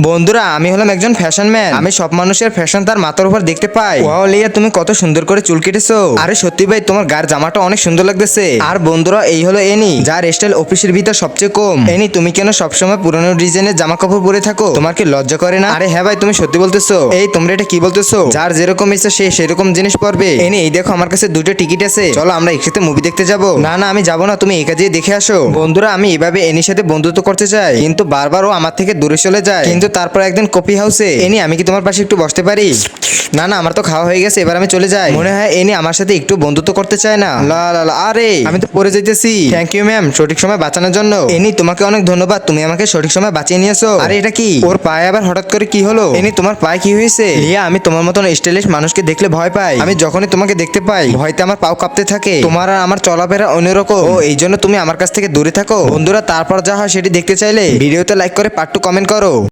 বন্ধুরা, আমি হলাম একজন ফ্যাশন ম্যান। আমি সব মানুষের ফ্যাশন তার মাথার উপর দেখতে পাই। ওয়াও লিয়া, তুমি কত সুন্দর করে চুল কেটেছো। আরে সত্যি ভাই, তোমার গায়ের জামাটা অনেক সুন্দর লাগতেছে। আর বন্ধুরা, এই হলো এনি, যার স্টাইল অফিসের ভিতর সবচেয়ে কম। এনি, তুমি কেন সবসময় পুরনো ডিজাইনের জামা কাপড় পরে থাকো? তোমার কি লজ্জা করে না? আরে হ্যাঁ ভাই, তুমি সত্যি বলতেছো। এই তোমরা এটা কি বলতেছো? যার যেরকম ইচ্ছা সে সেরকম জিনিস পরবে। এনি, এই দেখো আমার কাছে দুটো টিকিট আছে, চলো আমরা একসাথে মুভি দেখতে যাব। না না, আমি যাবো না, তুমি এই কাজে দেখে আসো। বন্ধুরা, আমি এভাবে এনির সাথে বন্ধুত্ব করতে চাই, কিন্তু বারবার ও আমার থেকে দূরে চলে যায়। কিন্তু তারপর একদিন কফি হাউসে, এনি আমি কি তোমার পাশে একটু বসতে পারি? না না, আমার তো খাওয়া হয়ে গেছে, এবার আমি চলে যাই। মনে হয় এনি আমার সাথে একটু বন্ধুত্ব করতে চায় না। লা লা লা, আরে আমি তো পড়ে যাইতেছি। থ্যাংক ইউ ম্যাম, সঠিক সময় বাঁচানোর জন্য। এনি, তোমাকে অনেক ধন্যবাদ, তুমি আমাকে সঠিক সময় বাঁচিয়ে নিয়েছো। আরে এটা কি? ওর পায়ে আবার হঠাৎ করে কি হলো? এনি, তোমার পায়ে কি হয়েছে? লিয়া, আমি তোমার মতন স্টাইলিশ মানুষকে দেখলে ভয় পাই। আমি যখনই তোমাকে দেখতে পাই ভয়তে আমার পাও কাঁপতে থাকে। তোমার আর আমার চলাফেরা অন্যরকম। ও, এই জন্য তুমি আমার কাছ থেকে দূরে থাকো। বন্ধুরা, তারপর যা হয় সেটি দেখতে চাইলে ভিডিওতে লাইক করে পার্ট 2 কমেন্ট করো।